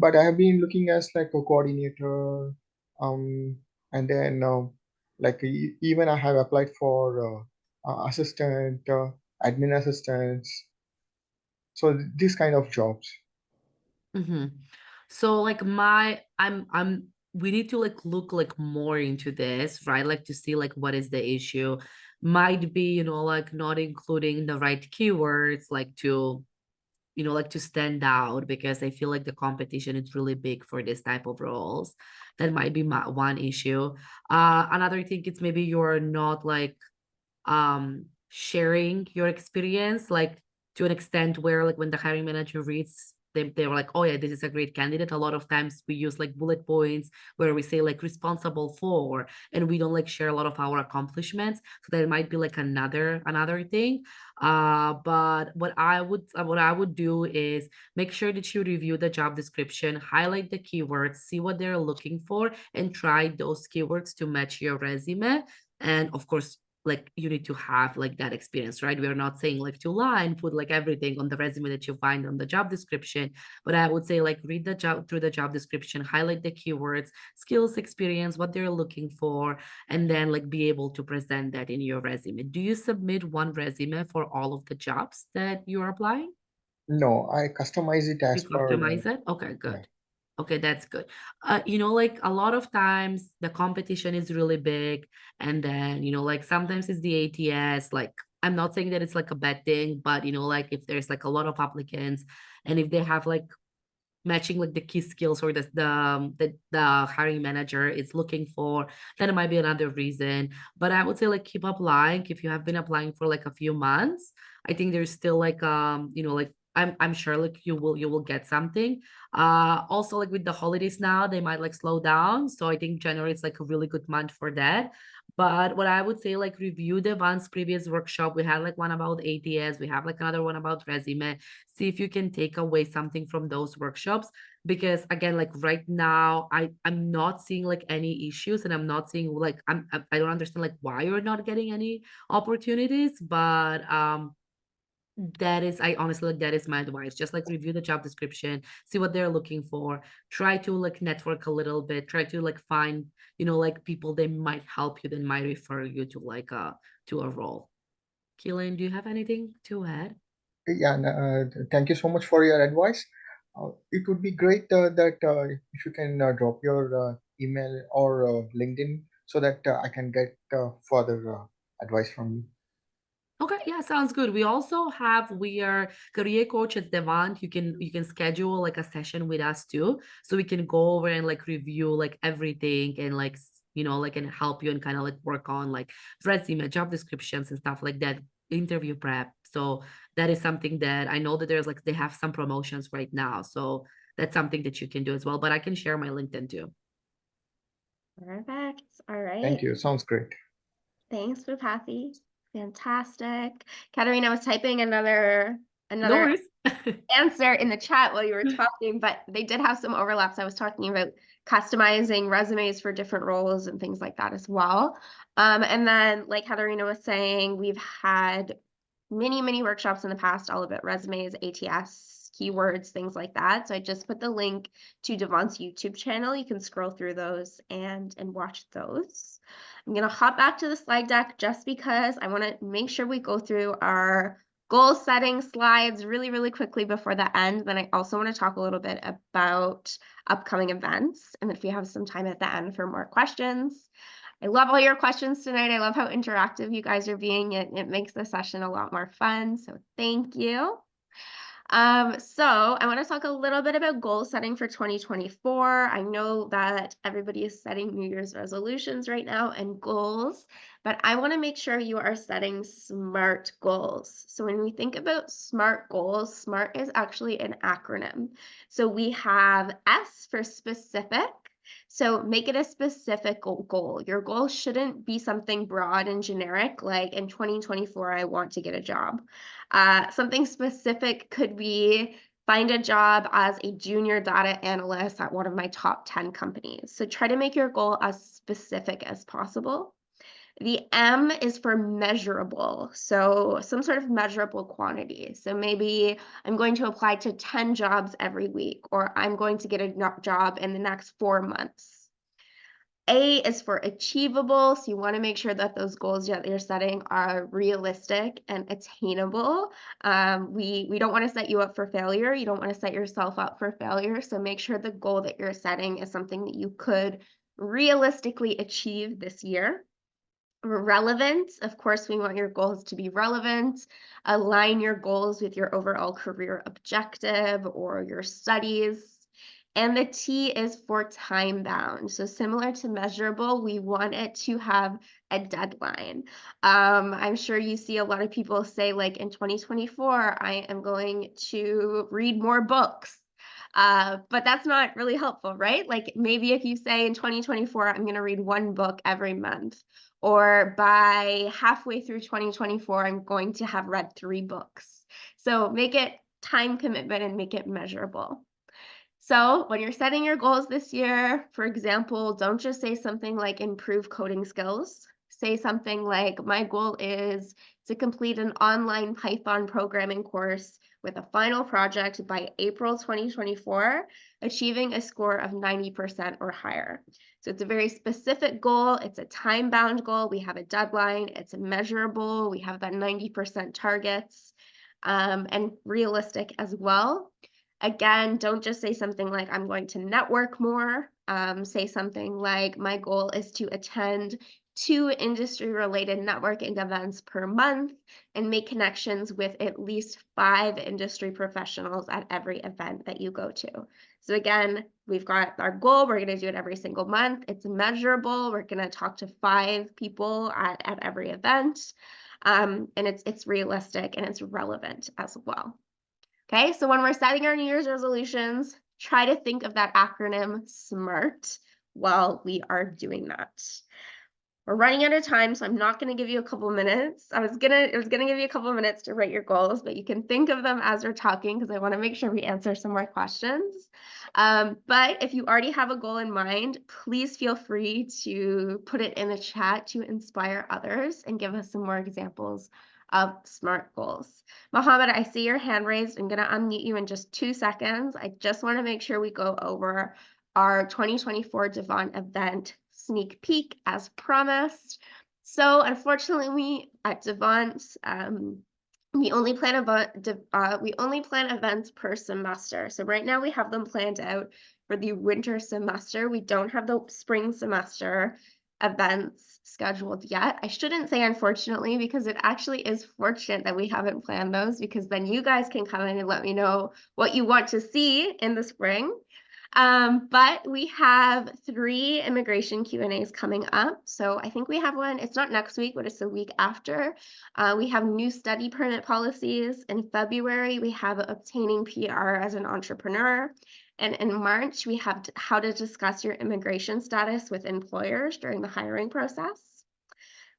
But I have been looking as like a coordinator, and then even I have applied for assistant, admin assistants. So these kind of jobs. Mm-hmm. So like we need to like look like more into this, right? Like to see like what is the issue. Might be, like not including the right keywords, like to, like to stand out, because I feel like the competition is really big for this type of roles. That might be one issue. Another thing is maybe you're not like sharing your experience, like to an extent where like when the hiring manager reads, they were like, oh yeah, this is a great candidate. A lot of times we use like bullet points where we say like responsible for, and we don't like share a lot of our accomplishments. So that might be like another thing. But what I would do is make sure that you review the job description, highlight the keywords, see what they're looking for, and try those keywords to match your resume. And of course, like you need to have like that experience, right? We're not saying like to lie and put like everything on the resume that you find on the job description, but I would say like read the job through the job description, highlight the keywords, skills, experience, what they're looking for, and then like be able to present that in your resume. Do you submit one resume for all of the jobs that you're applying? No, I customize it You as per customize it? Okay, yeah. good. Okay, that's good. Like a lot of times the competition is really big, and then, like sometimes it's the ATS. Like, I'm not saying that it's like a bad thing, but like if there's like a lot of applicants and if they have like matching like the key skills or the hiring manager is looking for, then it might be another reason. But I would say like keep applying. If you have been applying for like a few months, I think there's still like like I'm sure like you will get something. Also like with the holidays now, they might like slow down. So I think January is like a really good month for that. But what I would say, like review Devant's previous workshop. We had like one about ATS. We have like another one about resume. See if you can take away something from those workshops. Because again, like right now, I'm not seeing like any issues, and I'm not seeing like I don't understand like why you're not getting any opportunities. But that is, I honestly, like that is my advice. Just like review the job description, see what they're looking for, try to like network a little bit, try to like find like people that might help you, that might refer you to like to a role. Keelan, do you have anything to add? Yeah, thank you so much for your advice. It would be great that if you can drop your email or LinkedIn so that I can get further advice from you. Okay, yeah, sounds good. We are career coach at Devant. You can schedule like a session with us too, so we can go over and like review like everything, and like like and help you and kind of like work on like resume, job descriptions and stuff like that, interview prep. So that is something that I know that there's like they have some promotions right now, so that's something that you can do as well. But I can share my LinkedIn too. Perfect. All Thank right. you. Sounds great. Thanks, Vipathy. Fantastic. Katerina was typing another No worries. answer in the chat while you were talking, but they did have some overlaps. I was talking about customizing resumes for different roles and things like that as well. And then, like Katerina was saying, we've had many workshops in the past, all about resumes, ATS, keywords, things like that. So I just put the link to Devant's YouTube channel. You can scroll through those and watch those. I'm gonna hop back to the slide deck just because I want to make sure we go through our goal setting slides really quickly before the end. Then I also want to talk a little bit about upcoming events, and if you have some time at the end for more questions. I love all your questions tonight. I love how interactive you guys are being. It makes the session a lot more fun. So thank you. So I want to talk a little bit about goal setting for 2024. I know that everybody is setting New Year's resolutions right now and goals, but I want to make sure you are setting SMART goals. So when we think about SMART goals, SMART is actually an acronym. So we have S for specific. So make it a specific goal. Your goal shouldn't be something broad and generic, like in 2024, I want to get a job. Something specific could be find a job as a junior data analyst at one of my top 10 companies. So try to make your goal as specific as possible. The M is for measurable. So some sort of measurable quantity. So maybe I'm going to apply to 10 jobs every week, or I'm going to get a job in the next 4 months. A is for achievable. So you want to make sure that those goals that you're setting are realistic and attainable. We don't want to set you up for failure. You don't want to set yourself up for failure. So make sure the goal that you're setting is something that you could realistically achieve this year. Relevant, of course, we want your goals to be relevant. Align your goals with your overall career objective or your studies. And the T is for time bound. So similar to measurable, we want it to have a deadline. I'm sure you see a lot of people say, like, in 2024, I am going to read more books. But that's not really helpful, right? Like, maybe if you say in 2024, I'm going to read one book every month, or by halfway through 2024, I'm going to have read 3 books. So make it time commitment and make it measurable. So when you're setting your goals this year, for example, don't just say something like improve coding skills. Say something like, my goal is to complete an online Python programming course with a final project by April 2024, achieving a score of 90% or higher. So it's a very specific goal. It's a time-bound goal. We have a deadline. It's measurable. We have that 90% targets, and realistic as well. Again, don't just say something like, I'm going to network more. Say something like, my goal is to attend 2 industry-related networking events per month and make connections with at least 5 industry professionals at every event that you go to. So again, we've got our goal. We're going to do it every single month. It's measurable. We're going to talk to 5 people at every event. And it's realistic and it's relevant as well. Okay, so when we're setting our New Year's resolutions, try to think of that acronym SMART while we are doing that. We're running out of time, so I'm not going to give you a couple minutes. I was gonna give you a couple minutes to write your goals, but you can think of them as we're talking because I want to make sure we answer some more questions. But if you already have a goal in mind, please feel free to put it in the chat to inspire others and give us some more examples of SMART goals. Mohammed, I see your hand raised. I'm going to unmute you in just 2 seconds. I just want to make sure we go over our 2024 Devant event sneak peek as promised. So unfortunately, we at Devant, we only plan events per semester. So right now we have them planned out for the winter semester. We don't have the spring semester events scheduled yet. I shouldn't say unfortunately, because it actually is fortunate that we haven't planned those, because then you guys can come in and let me know what you want to see in the spring. But we have 3 immigration Q&As coming up. So I think we have one, it's not next week, but it's the week after. We have new study permit policies. In February, we have obtaining PR as an entrepreneur. And in March, we have how to discuss your immigration status with employers during the hiring process.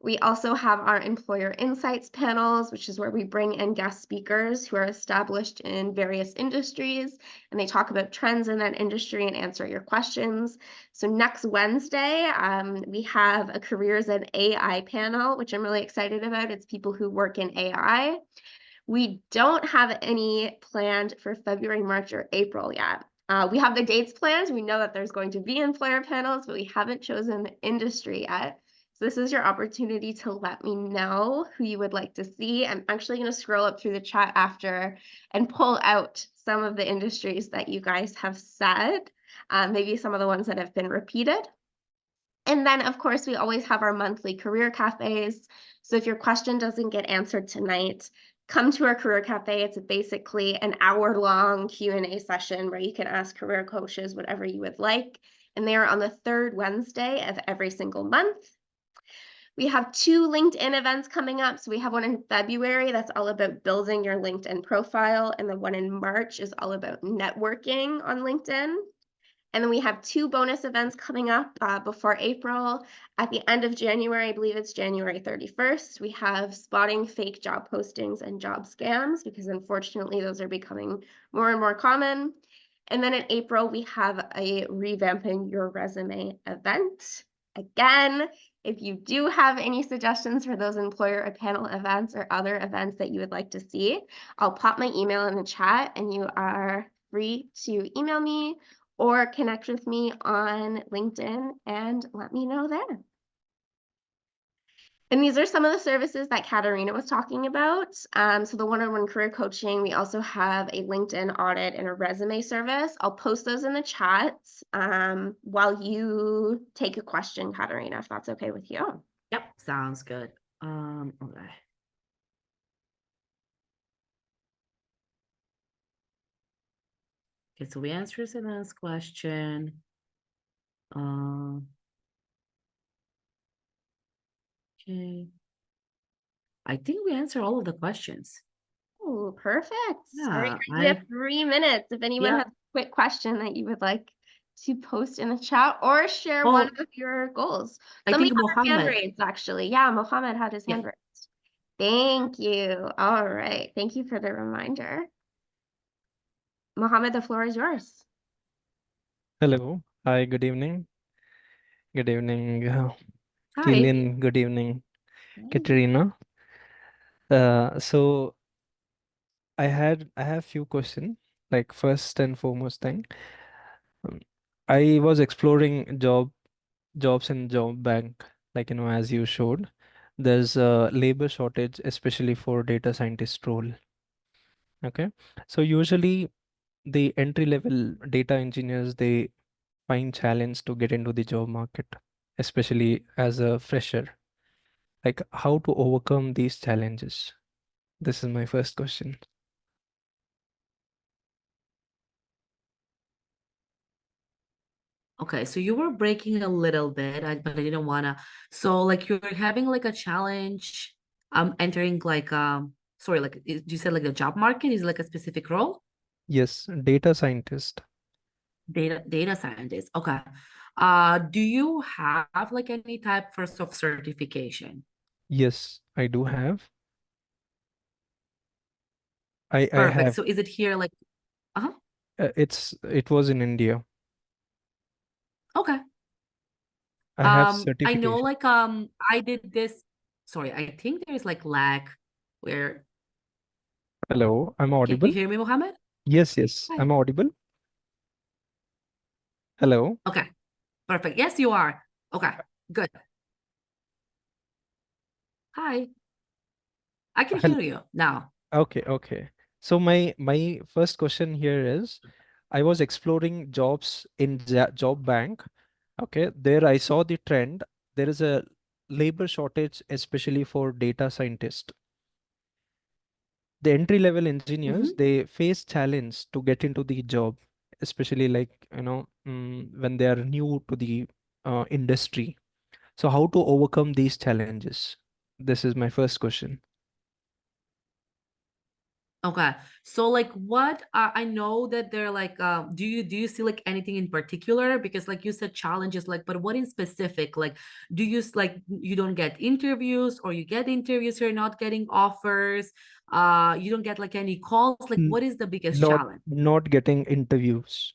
We also have our employer insights panels, which is where we bring in guest speakers who are established in various industries, and they talk about trends in that industry and answer your questions. So next Wednesday, we have a careers in AI panel, which I'm really excited about. It's people who work in AI. We don't have any planned for February, March, or April yet. We have the dates planned. We know that there's going to be employer panels, but we haven't chosen industry yet. So this is your opportunity to let me know who you would like to see. I'm actually going to scroll up through the chat after and pull out some of the industries that you guys have said, maybe some of the ones that have been repeated. And then, of course, we always have our monthly career cafes. So if your question doesn't get answered tonight, come to our career cafe. It's basically an hour-long Q&A session where you can ask career coaches whatever you would like. And they are on the 3rd Wednesday of every single month. We have 2 LinkedIn events coming up. So we have one in February that's all about building your LinkedIn profile. And the one in March is all about networking on LinkedIn. And then we have 2 bonus events coming up before April. At the end of January, I believe it's January 31st, we have spotting fake job postings and job scams, because unfortunately those are becoming more and more common. And then in April, we have a revamping your resume event. Again, if you do have any suggestions for those employer panel events or other events that you would like to see, I'll pop my email in the chat and you are free to email me or connect with me on LinkedIn and let me know there. And these are some of the services that Katarina was talking about. So the one-on-one career coaching, we also have a LinkedIn audit and a resume service. I'll post those in the chat while you take a question, Katarina, if that's okay with you. Yep, sounds good. Okay. Okay, so we answered Selena's question. Okay. I think we answered all of the questions. Oh, perfect. All right, Yeah, guys, we have 3 minutes. If anyone Yeah. has a quick question that you would like to post in the chat or share one of your goals. I Somebody think had their hand Mohammed. raised, actually. Yeah, Mohammed had his hand raised. Thank you. All right. Thank you for the reminder. Mohammed, the floor is yours. Hello. Hi, good evening. Good evening, Hi. Killian. Good evening, Katerina. So I have few questions. Like first and foremost thing, I was exploring jobs in job bank, like as you showed. There's a labor shortage, especially for data scientist role. Okay. So usually the entry level data engineers, they find challenge to get into the job market, especially as a fresher. Like how to overcome these challenges? This is my first question. Okay, so you were breaking a little bit, but I didn't wanna. So like you're having like a challenge, entering like sorry, like you said like the job market is like a specific role? Yes, data scientist. Data scientist. Okay. Do you have like any type first of certification? Yes, I do have. I Perfect. have. So is it here like It was in India. okay. I have I know certification. like I did this. Sorry, I think there's like lag where Hello, I'm can you audible? hear me, Mohammed? Yes, yes, Hi. I'm audible. Hello. Okay, perfect. Yes, you are. Okay, good. Hi. I can Hel- hear you now. Okay, okay. So my first question here is, I was exploring jobs in job bank. Okay, there I saw the trend. There is a labor shortage, especially for data scientists. The entry level engineers, Mhm. they face challenge to get into the job, especially like when they are new to the industry. So how to overcome these challenges? This is my first question. Okay. So like what I know that they're like do you see like anything in particular? Because like you said challenges, like but what in specific? Like do you like you don't get interviews, or you get interviews, you're not getting offers, you don't get like any calls? Like N- what is the biggest not challenge? not getting interviews.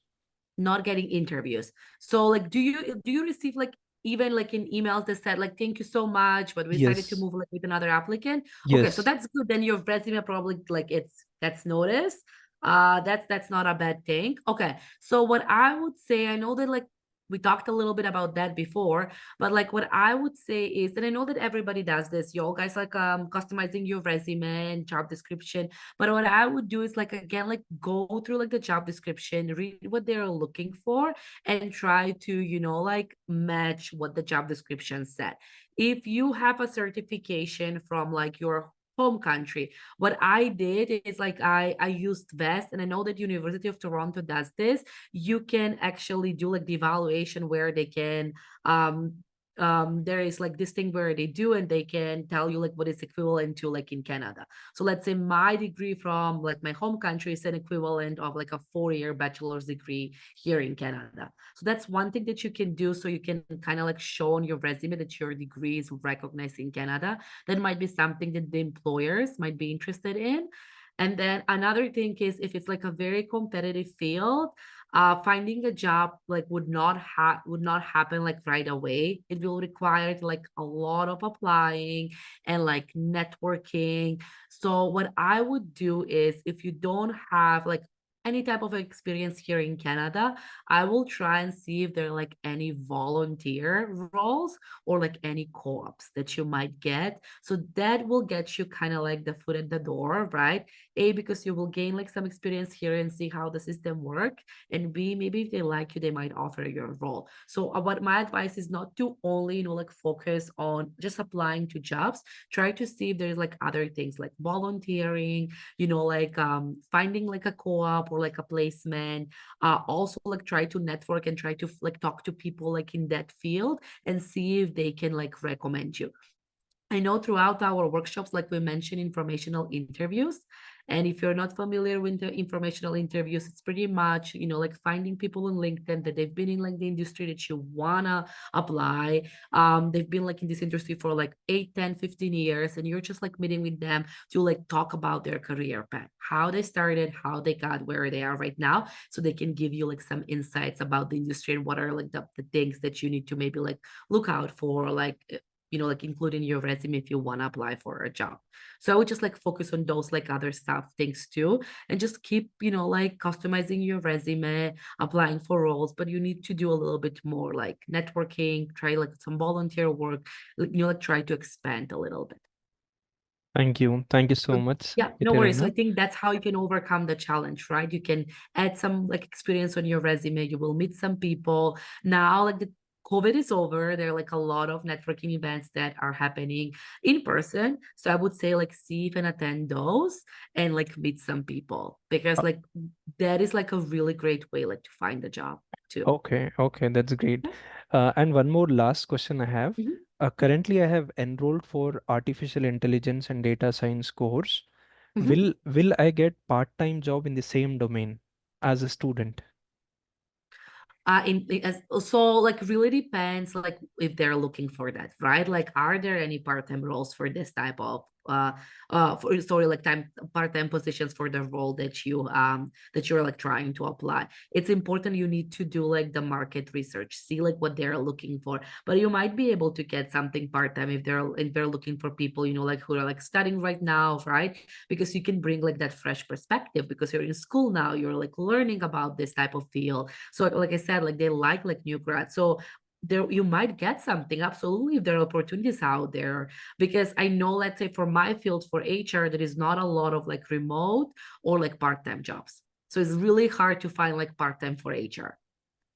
Not getting interviews. So like do you receive like even like in emails that said like thank you so much, but we decided to Yes, move like with another applicant? Okay, so yes. that's good. Then your resume probably like that's noticed. That's not a bad thing. Okay, so what I would say, I know that like we talked a little bit about that before, but like what I would say is, and I know that everybody does this, y'all guys, like customizing your resume and job description. But what I would do is like again, like go through like the job description, read what they're looking for, and try to, like match what the job description said. If you have a certification from like your home country, what I did is like I used VEST, and I know that University of Toronto does this. You can actually do like the evaluation where they can there is like this thing where they do, and they can tell you like what is equivalent to like in Canada. So let's say my degree from like my home country is an equivalent of like a 4-year bachelor's degree here in Canada. So that's one thing that you can do, so you can kind of like show on your resume that your degree is recognized in Canada. That might be something that the employers might be interested in. And then another thing is, if it's like a very competitive field, finding a job like would not happen like right away. It will require like a lot of applying and like networking. So what I would do is, if you don't have like any type of experience here in Canada, I will try and see if there are like any volunteer roles or like any co-ops that you might get. So that will get you kind of like the foot in the door, right? A, because you will gain like some experience here and see how the system work, and B, maybe if they like you, they might offer you a role. So what my advice is, not to only like focus on just applying to jobs. Try to see if there's like other things like volunteering, like finding like a co-op for like a placement. Also like try to network and try to like talk to people like in that field and see if they can like recommend you. I know throughout our workshops, like we mentioned, informational interviews. And if you're not familiar with the informational interviews, it's pretty much, like finding people on LinkedIn that they've been in like the industry that you wanna apply. They've been like in this industry for like 8, 10, 15 years, and you're just like meeting with them to like talk about their career path, how they started, how they got where they are right now, so they can give you like some insights about the industry and what are like the things that you need to maybe like look out for, like like including your resume if you want to apply for a job. So I would just like focus on those like other stuff things too, and just keep, like customizing your resume, applying for roles, but you need to do a little bit more like networking, try like some volunteer work, like try to expand a little bit. Thank you. Thank you so much, Yeah, no worries. So I Katerina. think that's how you can overcome the challenge, right? You can add some like experience on your resume. You will meet some people. Now, like the COVID is over, there are like a lot of networking events that are happening in person. So I would say like see if and attend those and like meet some people, because like that is like a really great way like to find a job too. Okay, that's great. Yeah. And one more last question I have. Mhm. Currently, I have enrolled for artificial intelligence and data science course. Mhm. Will I get part-time job in the same domain as a student? So like really depends like if they're looking for that, right? Like are there any part-time roles for this type of part-time positions for the role that you're like trying to apply? It's important, you need to do like the market research, see like what they're looking for, but you might be able to get something part-time if they're looking for people, like who are like studying right now, right? Because you can bring like that fresh perspective, because you're in school now, you're like learning about this type of field. So like I said, like they like new grads. So there you might get something, absolutely, if there are opportunities out there. Because I know, let's say for my field, for HR, there is not a lot of like remote or like part-time jobs. So it's really hard to find like part-time for HR.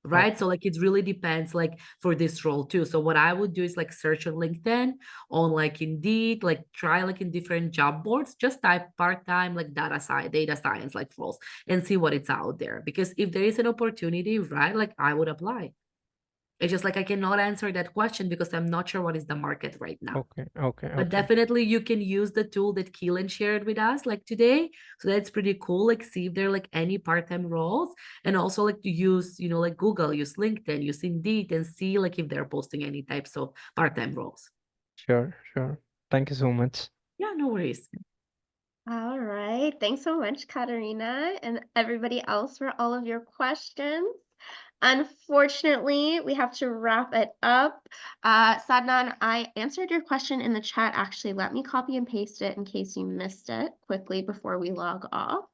Right. Okay. So like it really depends like for this role too. So what I would do is like search on LinkedIn, on like Indeed, like try like in different job boards, just type part-time like data science like roles and see what it's out there. Because if there is an opportunity, right, like I would apply. It's just like I cannot answer that question because I'm not sure what is the market right now. But Okay. definitely you can use the tool that Keelan shared with us like today. So that's pretty cool. Like see if there are like any part-time roles, and also like to use, like Google, use LinkedIn, use Indeed, and see like if they're posting any types of part-time roles. Sure. Thank you so much. Yeah, no worries. All right. Thanks so much, Katerina, and everybody else for all of your questions. Unfortunately, we have to wrap it up. Sadnan, I answered your question in the chat. Actually, let me copy and paste it in case you missed it quickly before we log off.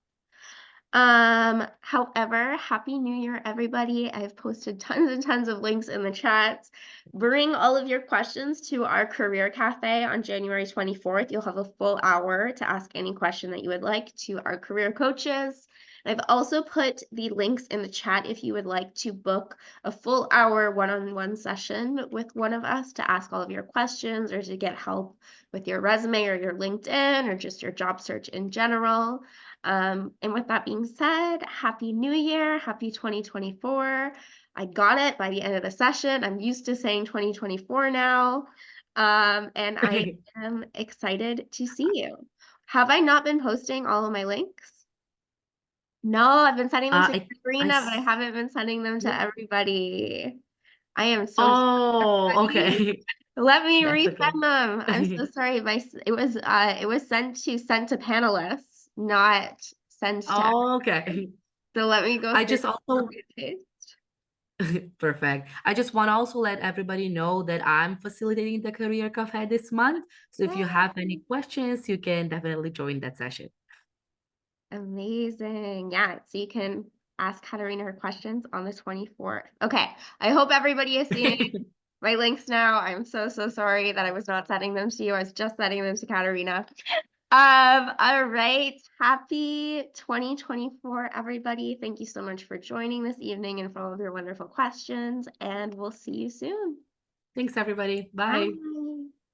However, Happy New Year, everybody. I've posted tons and tons of links in the chats. Bring all of your questions to our Career Cafe on January 24th. You'll have a full hour to ask any question that you would like to our career coaches. I've also put the links in the chat if you would like to book a full hour one-on-one session with one of us to ask all of your questions or to get help with your resume or your LinkedIn or just your job search in general. And with that being said, Happy New Year, Happy 2024. I got it by the end of the session. I'm used to saying 2024 now. And I am excited to see you. Have I not been posting all of my links? No, I've been sending them to Sabrina, but I haven't been sending them to everybody. I am so sorry, Oh, everybody. okay. Let me That's resend okay. them. I'm so sorry. It was sent to panelists, not sent to. Oh, okay. So let me go I through just also copy and paste. Perfect. I just want to also let everybody know that I'm facilitating the Career Cafe this month. So if you have any questions, you can definitely join that session. Amazing. Yeah, so you can ask Katerina her questions on the 24th. Okay, I hope everybody is seeing my links now. I'm so sorry that I was not sending them to you. I was just sending them to Katerina. All right. Happy 2024, everybody. Thank you so much for joining this evening and for all of your wonderful questions, and we'll see you soon. Thanks, everybody. Bye. Bye.